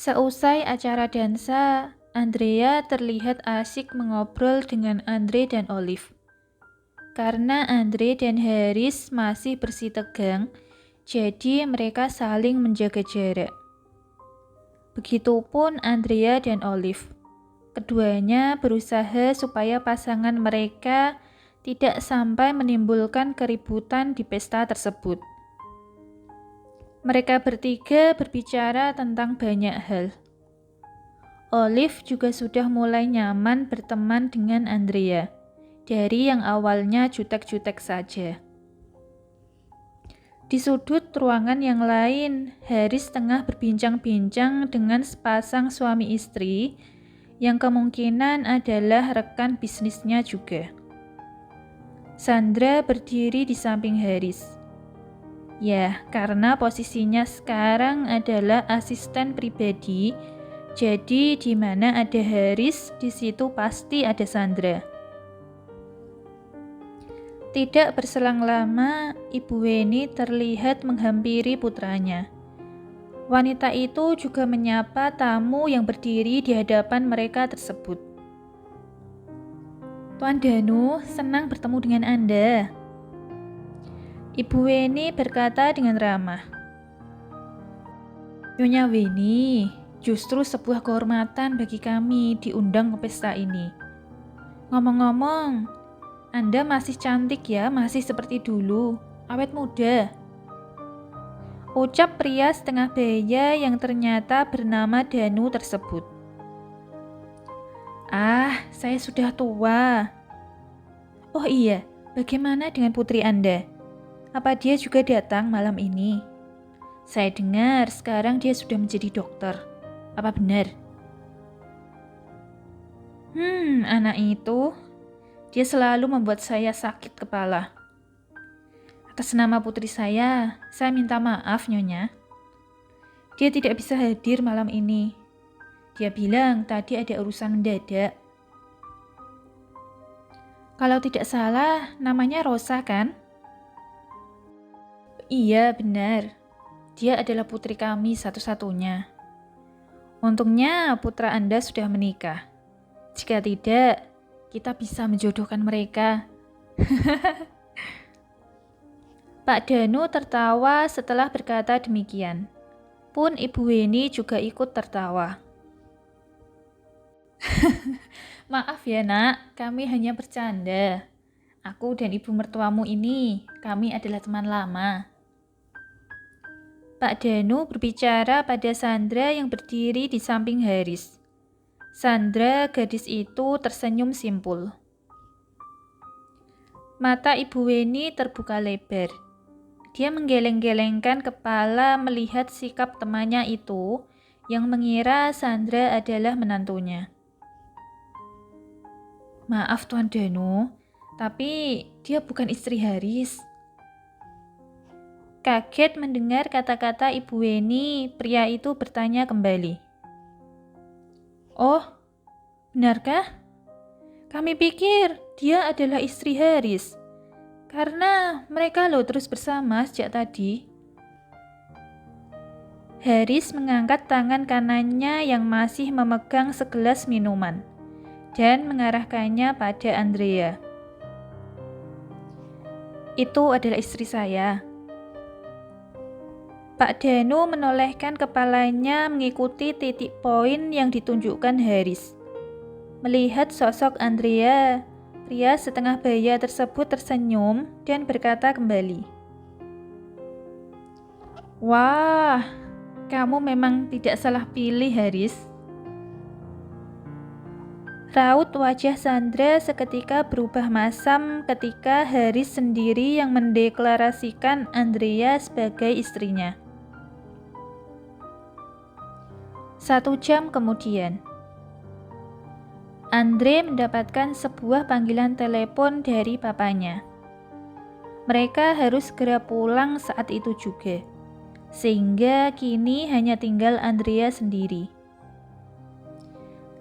Seusai acara dansa, Andrea terlihat asik mengobrol dengan Andre dan Olive. Karena Andre dan Haris masih bersitegang, jadi mereka saling menjaga jarak. Begitupun Andrea dan Olive. Keduanya berusaha supaya pasangan mereka tidak sampai menimbulkan keributan di pesta tersebut. Mereka bertiga berbicara tentang banyak hal. Olive juga sudah mulai nyaman berteman dengan Andrea, dari yang awalnya jutek-jutek saja. Di sudut ruangan yang lain, Haris tengah berbincang-bincang dengan sepasang suami istri yang kemungkinan adalah rekan bisnisnya juga. Sandra berdiri di samping Haris. Ya, karena posisinya sekarang adalah asisten pribadi, jadi di mana ada Haris, di situ pasti ada Sandra. Tidak berselang lama, Ibu Weni terlihat menghampiri putranya. Wanita itu juga menyapa tamu yang berdiri di hadapan mereka tersebut. Tuan Danu, senang bertemu dengan Anda. Ibu Weni berkata dengan ramah. Nyonya Weni, justru sebuah kehormatan bagi kami diundang ke pesta ini. Ngomong-ngomong, Anda masih cantik ya, masih seperti dulu, awet muda. Ucap pria setengah baya yang ternyata bernama Danu tersebut. Ah, saya sudah tua. Oh iya, bagaimana dengan putri Anda? Apa dia juga datang malam ini? Saya dengar sekarang dia sudah menjadi dokter. Apa benar? Anak itu, dia selalu membuat saya sakit kepala. Atas nama putri saya minta maaf, Nyonya. Dia tidak bisa hadir malam ini. Dia bilang tadi ada urusan mendadak. Kalau tidak salah, namanya Rosa kan? Iya, benar. Dia adalah putri kami satu-satunya. Untungnya putra Anda sudah menikah. Jika tidak, kita bisa menjodohkan mereka. Pak Danu tertawa setelah berkata demikian. Pun Ibu Weni juga ikut tertawa. Maaf ya nak, kami hanya bercanda. Aku dan ibu mertuamu ini, kami adalah teman lama. Pak Danu berbicara pada Sandra yang berdiri di samping Haris. Sandra, gadis itu, tersenyum simpul. Mata Ibu Weni terbuka lebar. Dia menggeleng-gelengkan kepala melihat sikap temannya itu yang mengira Sandra adalah menantunya. Maaf Tuan Danu, tapi dia bukan istri Haris. Kaget mendengar kata-kata Ibu Weni, pria itu bertanya kembali. Oh, benarkah? Kami pikir dia adalah istri Haris, karena mereka terus bersama sejak tadi. Haris mengangkat tangan kanannya yang masih memegang segelas minuman dan mengarahkannya pada Andrea. Itu adalah istri saya. Pak Danu menolehkan kepalanya mengikuti titik poin yang ditunjukkan Haris. Melihat sosok Andrea, pria setengah baya tersebut tersenyum dan berkata kembali. Wah, kamu memang tidak salah pilih, Haris. Raut wajah Sandra seketika berubah masam ketika Haris sendiri yang mendeklarasikan Andrea sebagai istrinya. 1 jam kemudian, Andre mendapatkan sebuah panggilan telepon dari papanya. Mereka harus segera pulang saat itu juga, sehingga kini hanya tinggal Andrea sendiri.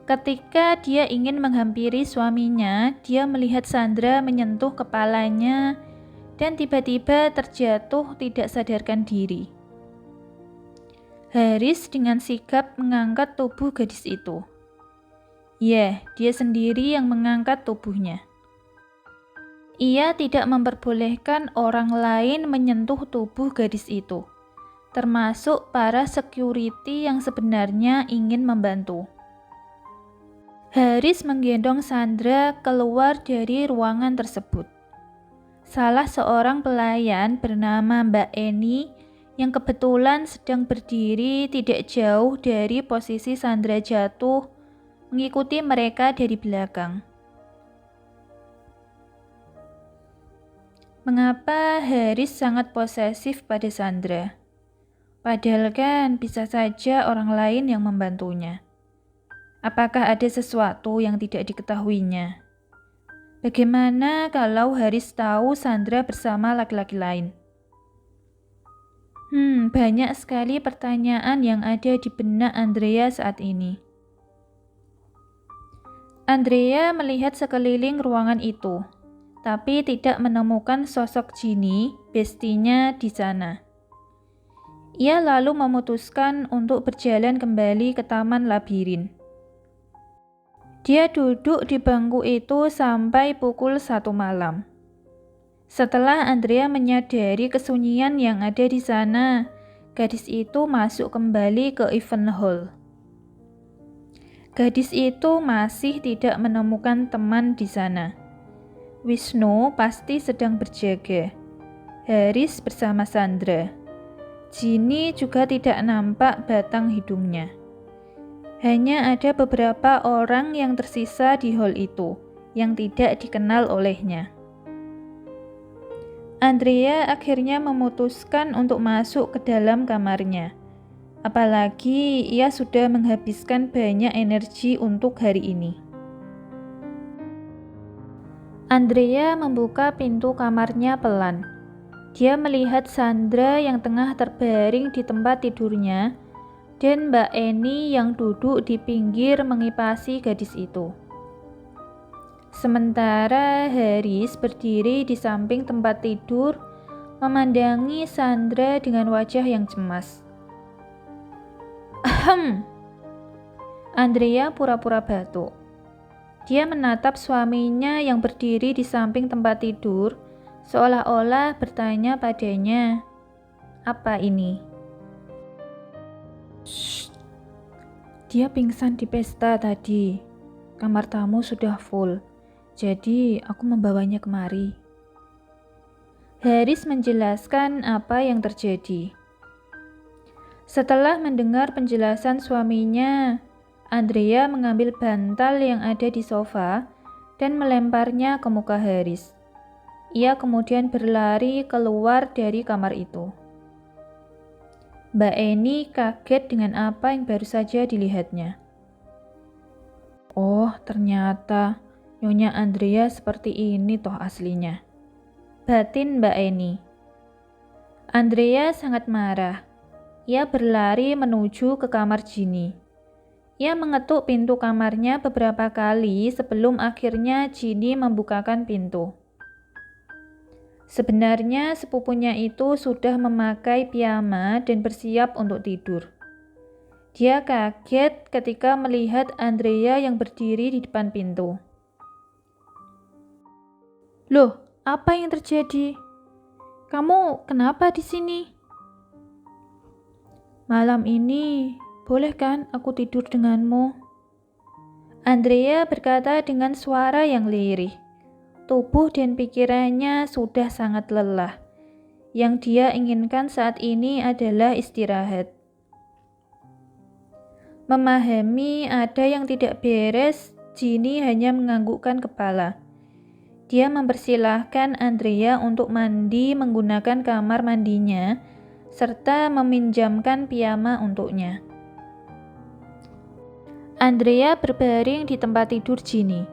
Ketika dia ingin menghampiri suaminya, dia melihat Sandra menyentuh kepalanya dan tiba-tiba terjatuh tidak sadarkan diri. Haris dengan sigap mengangkat tubuh gadis itu. Ya, dia sendiri yang mengangkat tubuhnya. Ia tidak memperbolehkan orang lain menyentuh tubuh gadis itu, termasuk para security yang sebenarnya ingin membantu. Haris menggendong Sandra keluar dari ruangan tersebut. Salah seorang pelayan bernama Mbak Eni yang kebetulan sedang berdiri tidak jauh dari posisi Sandra jatuh, mengikuti mereka dari belakang. Mengapa Haris sangat posesif pada Sandra? Padahal kan bisa saja orang lain yang membantunya. Apakah ada sesuatu yang tidak diketahuinya? Bagaimana kalau Haris tahu Sandra bersama laki-laki lain? Banyak sekali pertanyaan yang ada di benak Andrea saat ini. Andrea melihat sekeliling ruangan itu, tapi tidak menemukan sosok Ginny, bestinya di sana. Ia lalu memutuskan untuk berjalan kembali ke taman labirin. Dia duduk di bangku itu sampai pukul 1 malam. Setelah Andrea menyadari kesunyian yang ada di sana, gadis itu masuk kembali ke event hall. Gadis itu masih tidak menemukan teman di sana. Wisnu pasti sedang berjaga. Haris bersama Sandra. Ginny juga tidak nampak batang hidungnya. Hanya ada beberapa orang yang tersisa di hall itu, yang tidak dikenal olehnya. Andrea akhirnya memutuskan untuk masuk ke dalam kamarnya. Apalagi ia sudah menghabiskan banyak energi untuk hari ini. Andrea membuka pintu kamarnya pelan. Dia melihat Sandra yang tengah terbaring di tempat tidurnya dan Mbak Eni yang duduk di pinggir mengipasi gadis itu. Sementara Haris berdiri di samping tempat tidur, memandangi Sandra dengan wajah yang cemas. Ahem. Andrea pura-pura batuk. Dia menatap suaminya yang berdiri di samping tempat tidur, seolah-olah bertanya padanya, "Apa ini?" Shh. Dia pingsan di pesta tadi. Kamar tamu sudah full, jadi aku membawanya kemari. Haris menjelaskan apa yang terjadi. Setelah mendengar penjelasan suaminya, Andrea mengambil bantal yang ada di sofa dan melemparnya ke muka Haris. Ia kemudian berlari keluar dari kamar itu. Mbak Eni kaget dengan apa yang baru saja dilihatnya. Oh, ternyata Nyonya Andrea seperti ini toh aslinya, batin Mbak Eni. Andrea sangat marah. Ia berlari menuju ke kamar Ginny. Ia mengetuk pintu kamarnya beberapa kali sebelum akhirnya Ginny membukakan pintu. Sebenarnya sepupunya itu sudah memakai piyama dan bersiap untuk tidur. Dia kaget ketika melihat Andrea yang berdiri di depan pintu. Loh, apa yang terjadi? Kamu kenapa di sini? Malam ini, boleh kan aku tidur denganmu? Andrea berkata dengan suara yang lirih. Tubuh dan pikirannya sudah sangat lelah. Yang dia inginkan saat ini adalah istirahat. Memahami ada yang tidak beres, Ginny hanya menganggukkan kepala. Dia mempersilahkan Andrea untuk mandi menggunakan kamar mandinya, serta meminjamkan piyama untuknya. Andrea berbaring di tempat tidur Ginny.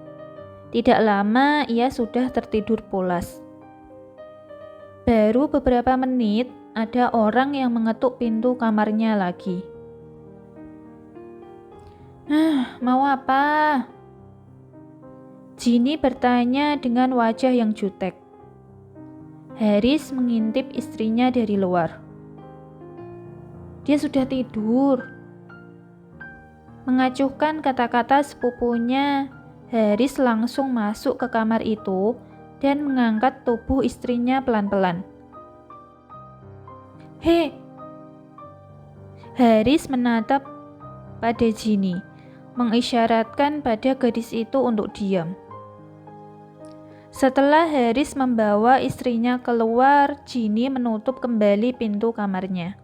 Tidak lama ia sudah tertidur pulas. Baru beberapa menit, ada orang yang mengetuk pintu kamarnya lagi. Mau apa? Ginny bertanya dengan wajah yang jutek. Haris mengintip istrinya dari luar. Dia sudah tidur. Mengacuhkan kata-kata sepupunya, Haris langsung masuk ke kamar itu dan mengangkat tubuh istrinya pelan-pelan. "Hei!" Haris menatap pada Ginny, mengisyaratkan pada gadis itu untuk diam. Setelah Haris membawa istrinya keluar, Ginny menutup kembali pintu kamarnya.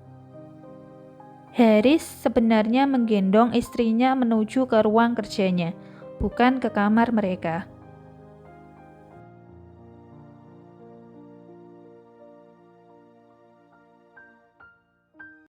Haris sebenarnya menggendong istrinya menuju ke ruang kerjanya, bukan ke kamar mereka.